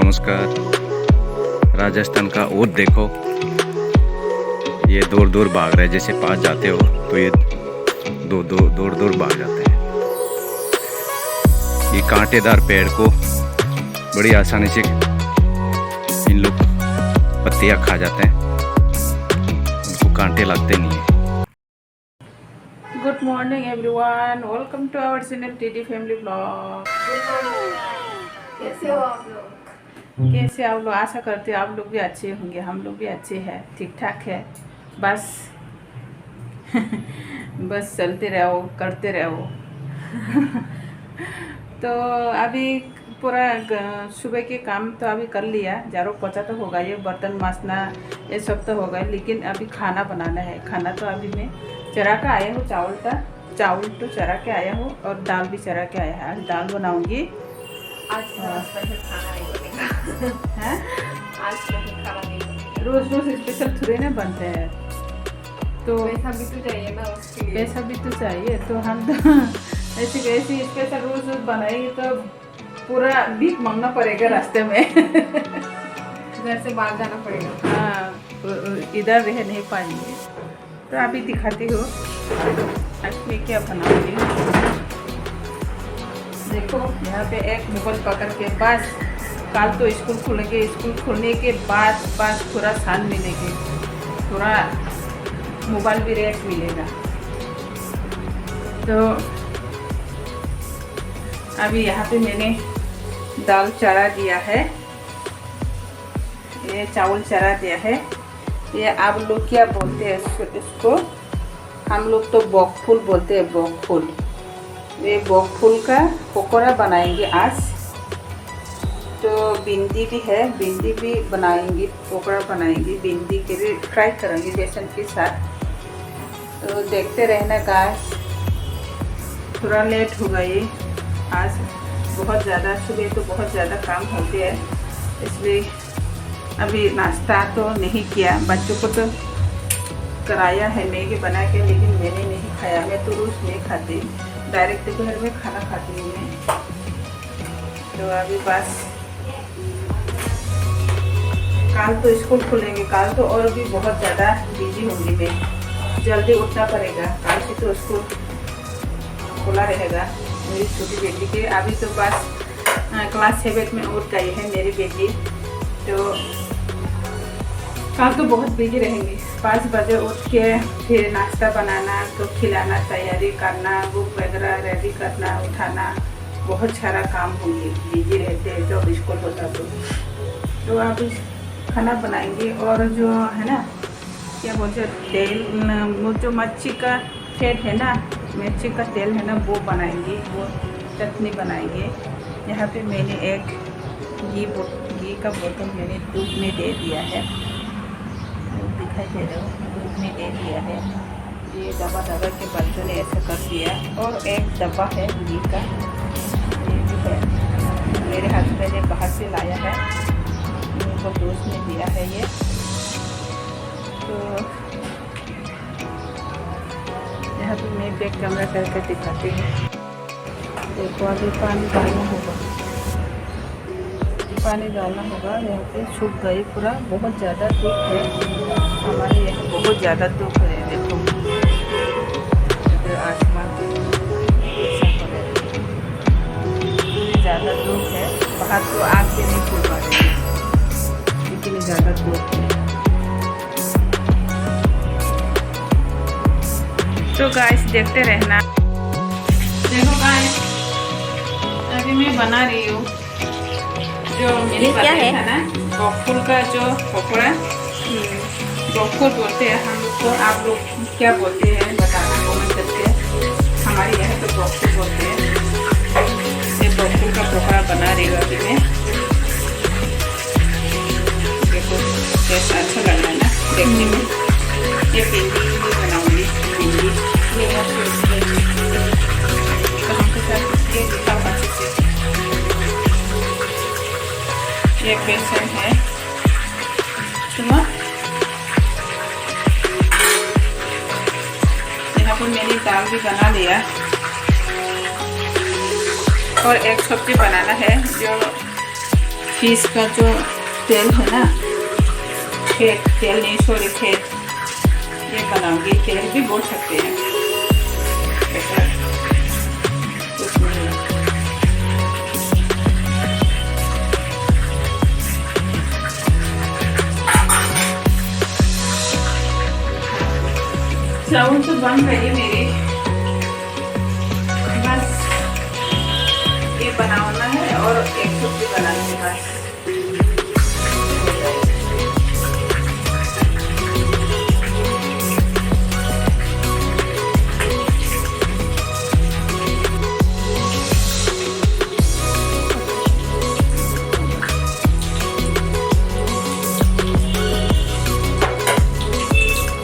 नमस्कार। राजस्थान का ऊँट देखो, ये दूर दूर भाग रहे हैं। जैसे पास जाते हो तो ये दूर दूर भाग जाते हैं। ये कांटेदार पेड़ को बड़ी आसानी से इन लोग पत्तियां खा जाते हैं, उनको कांटे लगते नहीं है। Good morning everyone, welcome to our channel TD family blog. कैसे हो आप लोग? कैसे आप लोग? आशा करते हैं आप लोग भी अच्छे होंगे। हम लोग भी अच्छे हैं, ठीक ठाक है। बस बस चलते रहो, करते रहो। तो अभी पूरा सुबह के काम तो अभी कर लिया। झाड़ू पोछा तो होगा, ये बर्तन मांजना ये सब तो होगा, लेकिन अभी खाना बनाना है। खाना तो अभी मैं चरा के आया हूँ, चावल तो चरा के आया हूँ और दाल भी चरा के आया है। आज दाल बनाऊंगी। आज स्पेशल खाना नहीं बनेगा। हैं? आज स्पेशल खाना नहीं बनेगा। रोज रोज स्पेशल थोड़े ना बनते हैं, तो पैसा भी तो चाहिए ना उसके लिए। पैसा भी तो चाहिए। तो हम तो ऐसी स्पेशल रोज रोज बनाएंगे तो पूरा भीख मांगना पड़ेगा रास्ते में। घर से बाहर जाना पड़ेगा। हाँ, इधर रह नहीं पाएंगे। तो अभी दिखाती हूँ आज मैं क्या बनाऊंगी। देखो यहाँ पे एक मोबाइल पकड़ के बस कल तो स्कूल खुलेंगे। स्कूल खुलने के बाद बस पूरा साल मिलेगी, पूरा मोबाइल भी रेट मिलेगा। तो अभी यहाँ पे मैंने दाल चढ़ा दिया है, ये चावल चढ़ा दिया है। ये आप लोग क्या बोलते हैं इसको? हम लोग तो बॉक फूल बोलते हैं, बॉक फूल। ये बॉक फूल का पकौड़ा बनाएंगे आज। तो भिंडी भी है, भिंडी भी बनाएंगे, पकौड़ा बनाएंगे। भिंडी के भी फ्राई करेंगे बेसन के साथ। तो देखते रहना गाइस। थोड़ा लेट हो गई आज, बहुत ज़्यादा सुबह तो बहुत ज़्यादा काम हो गया है, इसलिए अभी नाश्ता तो नहीं किया। बच्चों को तो कराया है मैगी बना के, लेकिन मैंने नहीं खाया। मैं तो रोज़ नहीं खाती, डायरेक्ट घर में खाना खाती हूँ मैं। तो अभी बस कल तो स्कूल खुलेंगे, कल तो और भी बहुत ज़्यादा बिजी होंगी मैं। जल्दी उठना पड़ेगा, कल से तो स्कूल खुला रहेगा मेरी छोटी बेटी के। अभी तो बस क्लास 7 में उठ गई है मेरी बेटी। तो कल तो बहुत बिजी रहेंगे। 5 बजे उठ के फिर नाश्ता बनाना, तो खिलाना, तैयारी करना, बुक वगैरह रेडी करना, उठाना, बहुत सारा काम होंगे। बिजी रहते हैं जब स्कूल होता तो अभी खाना बनाएंगे। और जो है ना क्या बोलते हैं, तेल, वो जो मच्छी का फेट है ना, मिर्ची का तेल है ना, वो बनाएंगे, वो चटनी बनाएंगे। यहाँ पे मैंने एक घी का बोतल मैंने दूध में दे दिया है, दिखाई दे रहा हो, दूध में दे दिया है। ये दबा के बच्चों ने ऐसा कर दिया। और एक डब्बा है घी का, ये भी है, मेरे हस्बैंड ने बाहर से लाया है, उनको दोस्त ने दिया है ये। तो यहाँ पे मैं बैक कैमरा करके दिखाती हूँ। देखो अभी पानी डालना होगा, यहाँ पे सूख गई पूरा। बहुत ज़्यादा धूप है हमारे यहाँ, बहुत ज़्यादा धूप है। देखो आसमान ज़्यादा धूप है, बाहर तो आग से नहीं खुल पा रही है, इतनी ज़्यादा धूप है। तो गाइस देखते रहना। देखो गाइस अभी मैं बना रही हूँ जो मैंने बताया था ना, बॉकफुल का जो पकौड़ा। बॉकफुल बोलते हैं हम लोग, तो आप लोग क्या बोलते हैं बताना कमेंट करके। हमारे यहाँ तो बॉकफुल बोलते हैं। ये बॉकफुल का पकौड़ा बना रही हूँ अभी मैं। देखो कैसा अच्छा लग रहा है ना देखने में। ये भिंडी भी बनाऊंगी, भिंडी ये बेसन है, सुनो यहाँ पर मैंने दाल भी बना लिया। और एक सब्जी बनाना है जो फिश का जो तेल है ना, खेत तेल नहीं, सॉरी खेत, ये बनाऊंगी। तेल भी बोल सकते हैं, ऐसा कुछ नहीं है। चावल तो बन गई मेरी, बस ये बनाना है और एक सब्जी बनानी है बस।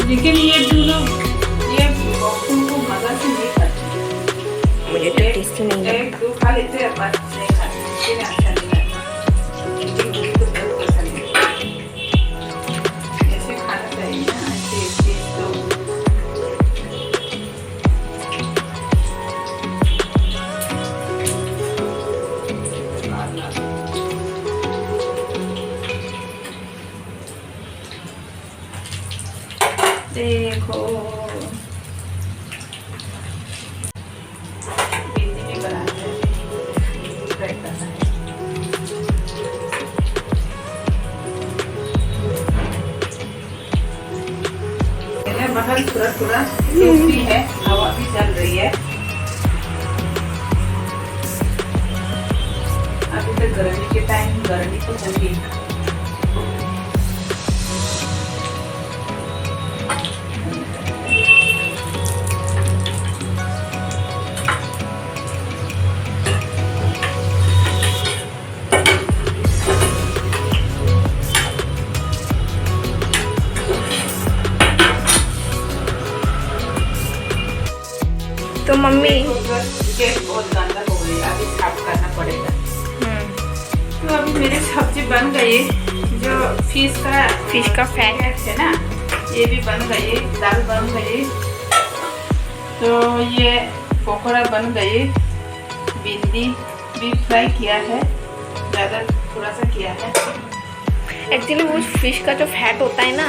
लेकिन ये दोनों ये उनको मजा से नहीं खाते, मुझे तो टेस्ट नहीं है। एक दो खा लेते हैं बस, नहीं खाते, इतना अच्छा नहीं लगता। इनकी तो बहुत पसंद है, ऐसे खाना चाहिए ना, ऐसे चीज तो। देखो भिंडी भी बनाते हैं, फ्राई करना है। बाहर थोड़ा थोड़ा धूप भी है, हवा भी चल रही है। अभी तक गर्मी के टाइम गर्मी तो होगी। तो मम्मी गैस बहुत गंदा हो गई, अभी साफ करना पड़ेगा। तो अभी मेरी सब्जी बन गई, जो फिश का फैट है ना, ये भी बन गई, दाल बन गई, तो ये पकौड़ा बन गई, भिंडी भी फ्राई किया है, ज़्यादा थोड़ा सा किया है। एक्चुअली वो फिश का जो फैट होता है ना,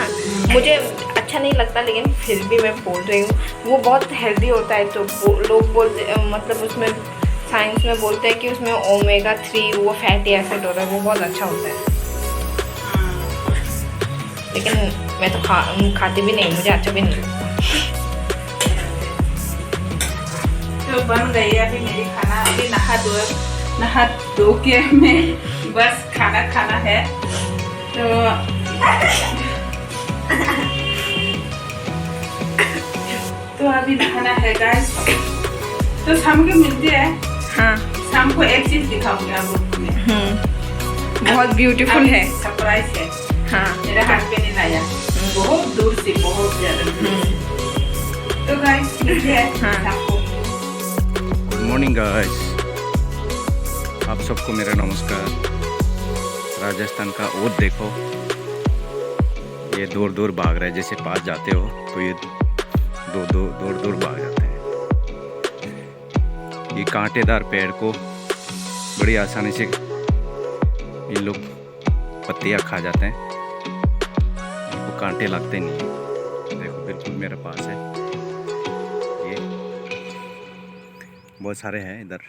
मुझे अच्छा नहीं लगता, लेकिन फिर भी मैं बोल रही हूँ वो बहुत हेल्दी होता है। तो लोग बोलते, मतलब उसमें साइंस में बोलते हैं कि उसमें ओमेगा 3 वो फैटी एसिड होता है, वो बहुत अच्छा होता है। लेकिन मैं तो खाती भी नहीं, मुझे अच्छा भी नहीं लगता। तो बन गई अभी मेरी खाना। अभी नहा धो के मैं बस खाना है। तो अभी नहाना है गाइस। तो शाम को मिलते हैं। हाँ, शाम को एक चीज दिखाऊंगी आप लोगों को, बहुत ब्यूटीफुल है, सरप्राइज है। हाँ, मेरा हस्बैंड ने लाया, बहुत दूर से, बहुत ज्यादा। तो गाइस मिलते हैं शाम को। गुड मॉर्निंग गाइस, आप सबको मेरा नमस्कार। राजस्थान का ओट देखो, ये दूर दूर भाग रहा है। जैसे पास जाते हो तो ये दूर दूर भाग जाते हैं। ये कांटेदार पेड़ को बड़ी आसानी से ये लोग पत्तियां खा जाते हैं, इनको कांटे लगते नहीं हैं। देखो बिल्कुल मेरे पास है, ये बहुत सारे हैं इधर।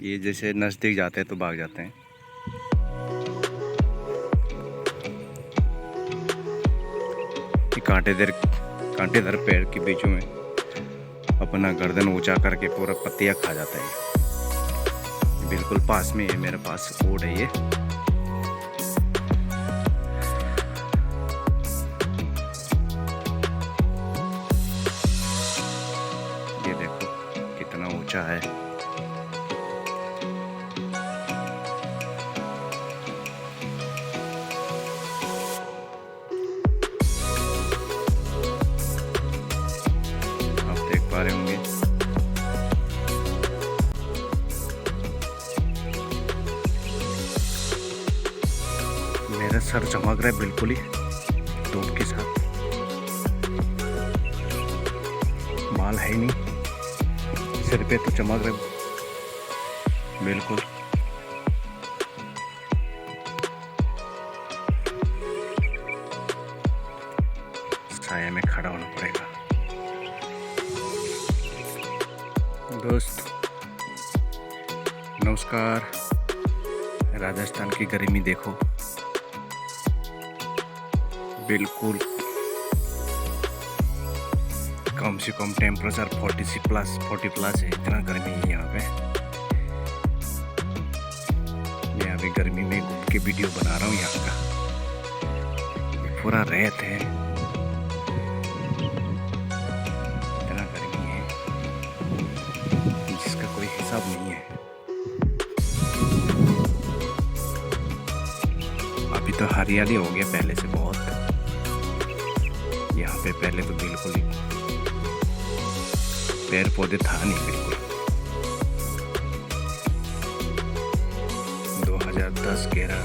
ये जैसे नज़दीक जाते हैं तो भाग जाते हैं। ये कांटेदार पेड़ के बीचों में अपना गर्दन ऊंचा करके पूरा पत्तियां खा जाता है। बिल्कुल पास में है, मेरे पास ओट है ये। ये देखो कितना ऊंचा है। पा रहे होंगे मेरा सर चमक रहा है बिल्कुल ही धूप के साथ। बाल है ही नहीं, सिर पे तो चमक रहे बिल्कुल। साया में खड़ा होना पड़ेगा। दोस्त नमस्कार। राजस्थान की गर्मी देखो, बिल्कुल कम से कम टेम्परेचर 40 प्लस है। इतना गर्मी है यहाँ पे। मैं अभी गर्मी में घूम के वीडियो बना रहा हूँ यहाँ का। ये पूरा रेत है, इतना गर्मी है जिसका कोई हिसाब नहीं है। अभी तो हरियाली हो गया पहले से बहुत। यहाँ पे पहले तो बिल्कुल ही पेड़ पौधे था नहीं बिल्कुल। 2010-11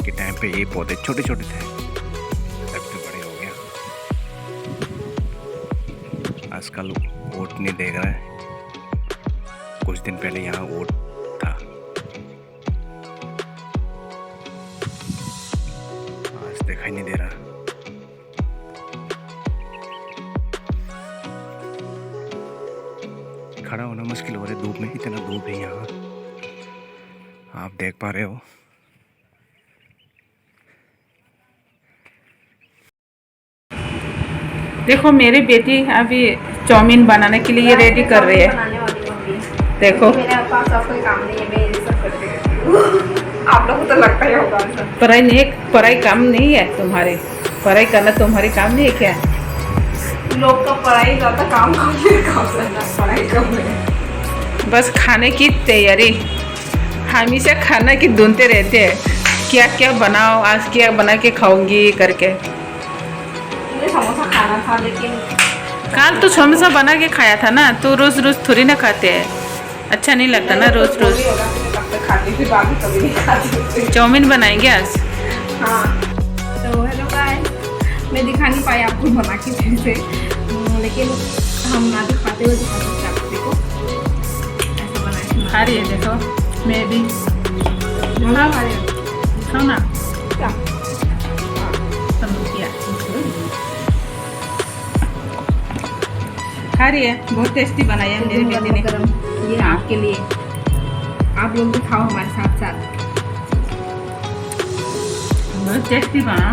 के टाइम पे ये पौधे छोटे छोटे थे, अब तो बड़े हो गए। आजकल वोट नहीं देख रहा है। कुछ दिन पहले यहाँ वोट था, आज दिखाई नहीं दे रहा। खड़ा होना मुश्किल हो रहा है धूप में, इतना धूप है यहाँ, आप देख पा रहे हो। देखो मेरी बेटी अभी चाउमीन बनाने के लिए रेडी कर रही है। बनाने वाली हूँ अभी। देखो मेरे पास अब कोई काम नहीं है, मैं ये सब करती रहती हूँ। आप लोगों को तो लगता ही होगा सब। पढ़ाई काम नहीं है तुम्हारी? पढ़ाई करना तुम्हारी काम नहीं है क्या? लोग का पढ़ाई ज़्यादा काम पढ़ाई कम है। बस खाने की तैयारी, हमेशा खाना की ढूंढते रहते हैं, क्या क्या बनाओ, आज क्या बना के खाऊंगी करके। मुझे समोसा खाना था लेकिन कल तो समोसा बना के खाया था ना, तो रोज रोज थोड़ी ना खाते हैं, अच्छा नहीं लगता ना रोज रोज। खाती फिर बाकी कभी नहीं खाती। चाउमीन बनाएंगे आज। हाँ तो हेलो गाइस, मैं दिखा नहीं पाई आपको बना के फिर से, लेकिन हम ना भी खाते हुए दिखा सकते हैं आपको। देखो ऐसे बनाए खा रही है, देखो मैं भी बना खा रहे हो खाओ ना। क्या? खा रही है, बहुत टेस्टी बनाई है मेरी बेटी ने। गरम ये आपके लिए, आप लोग भी खाओ हमारे साथ साथ। बहुत टेस्टी बना।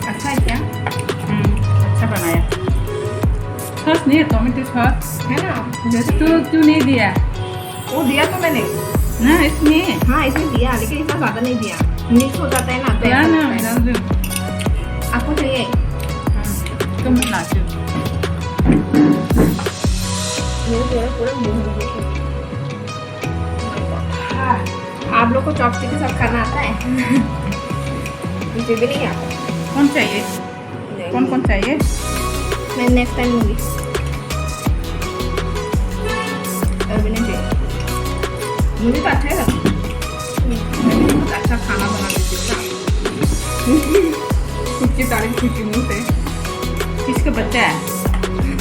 अच्छा है क्या? अच्छा बनाया। सॉस नहीं है, टोमेटो सॉस है ना? तो क्यों नहीं दिया? वो दिया तो मैंने ना इसमें। हाँ इसमें दिया, लेकिन इतना ज़्यादा नहीं दिया, मिक्स हो जाता है ना तो दिया ऐसा ना, लगता है। डाल दो। आपको चाहिए? तो मैं लाती हूँ। आप लोग को चॉपस्टिक के साथ खाना आता है? मुझे भी नहीं आता। कौन चाहिए? कौन कौन चाहिए? मैं नेक्स्ट टाइम लूँगी। अभी नहीं चाहिए। मुझे तो अच्छा है, मैं बहुत अच्छा खाना बना लेती हूँ। खुद की तारीफ खुद की मुँह से। किसका बच्चा है?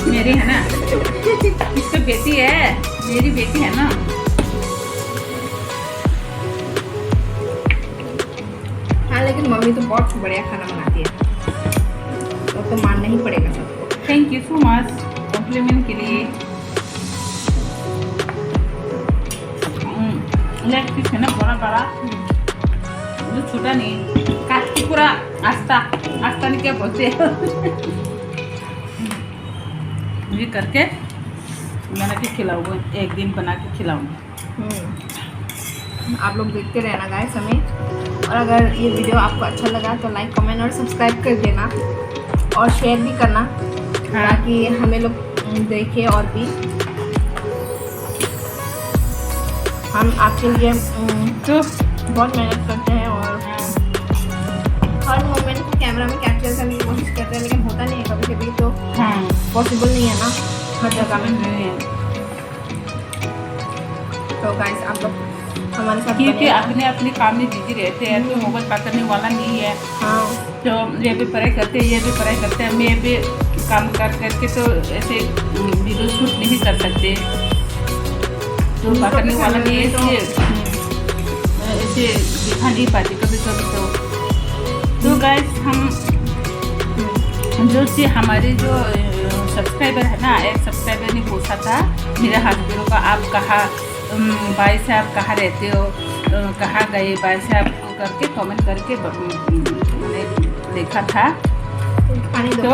मेरी है ना। किसका बेटी है? मेरी बेटी है ना। हाँ लेकिन मम्मी तो बहुत बढ़िया खाना बनाती है, तो मानना ही पड़ेगा सबको। Thank you so much compliment के लिए। लेग पीस है ना बड़ा बड़ा, जो छोटा नहीं, काट के पूरा आस्ता नहीं क्या बोलते हैं। ये करके मैंने के खिलाऊंगा, एक दिन बना के खिलाऊंगा। आप लोग देखते रहना गाइस हमें, और अगर ये वीडियो आपको अच्छा लगा तो लाइक कमेंट और सब्सक्राइब कर देना, और शेयर भी करना ताकि हमें लोग देखें, और भी हम आपके लिए तो बहुत मेहनत करते हैं और हर मोमेंट को कैमरा में कैप्चर करने की कोशिश करते हैं, लेकिन होता नहीं है कभी कभी, तो पॉसिबल नहीं है ना हर जगह में। तो गाइस आप लोग हमारे साथ क्योंकि अपने अपने काम में बिजी रहते हैं, तो मोबाइल पकड़ने वाला नहीं है। हाँ तो ये भी पढ़ाई करते हैं, ये भी पढ़ाई करते हैं, मैं भी काम कर करके तो ऐसे वीडियो शूट नहीं कर सकते। तो पकड़ने वाला भी ऐसे दिखा नहीं पाती कभी कभी। तो गाइस हम जो से हमारे जो सब्सक्राइबर है ना, एक सब्सक्राइबर ने पूछा था मेरे हस्बैंड को, आप कहाँ भाई साहब कहाँ रहते हो, कहाँ गए भाई साहब को करके कमेंट करके मैंने देखा था। तो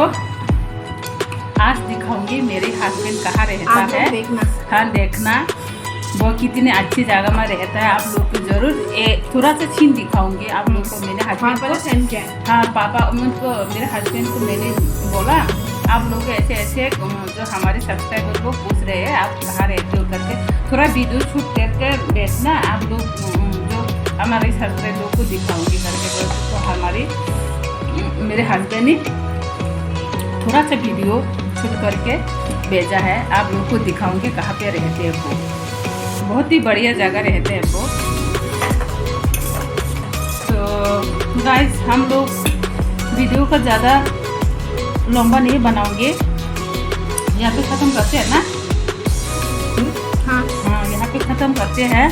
आज दिखाऊंगी मेरे हस्बैंड कहाँ रहता है। हाँ देखना वो कितने अच्छी जगह में रहता है। आप लोग को जरूर थोड़ा सा सीन दिखाऊंगी आप लोग को। मेरे हस्बैंड को, हाँ पापा उनको, मेरे हस्बैंड को मैंने बोला आप लोग ऐसे ऐसे जो हमारे सब्सक्राइबर को पूछ रहे हैं आप कहाँ रहते हो करके, थोड़ा वीडियो शूट करके भेजना आप लोग, जो हमारे सब्सक्राइबर को दिखाऊंगी करके। तो हमारे मेरे हस्बैंड ने थोड़ा सा वीडियो शूट करके भेजा है, आप लोग को दिखाऊंगी कहाँ पे रहते हैं वो। बहुत ही बढ़िया जगह रहते हैं वो। तो गाइस हम लोग वीडियो का ज़्यादा लंबा नहीं बनाओगे, यहाँ पे ख़त्म करते हैं ना। हाँ यहाँ पे ख़त्म करते हैं।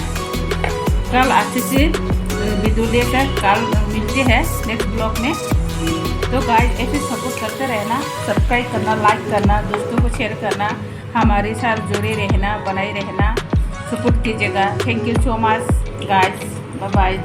कल अच्छे से वीडियो लेकर कल मिलते हैं नेक्स्ट ब्लॉग में। तो गाइस ऐसे सपोर्ट करते रहना, सब्सक्राइब करना, लाइक करना, दोस्तों को शेयर करना, हमारे साथ जुड़े रहना, बनाए रहना, सपोर्ट कीजिएगा। Thank you so much guys, bye bye.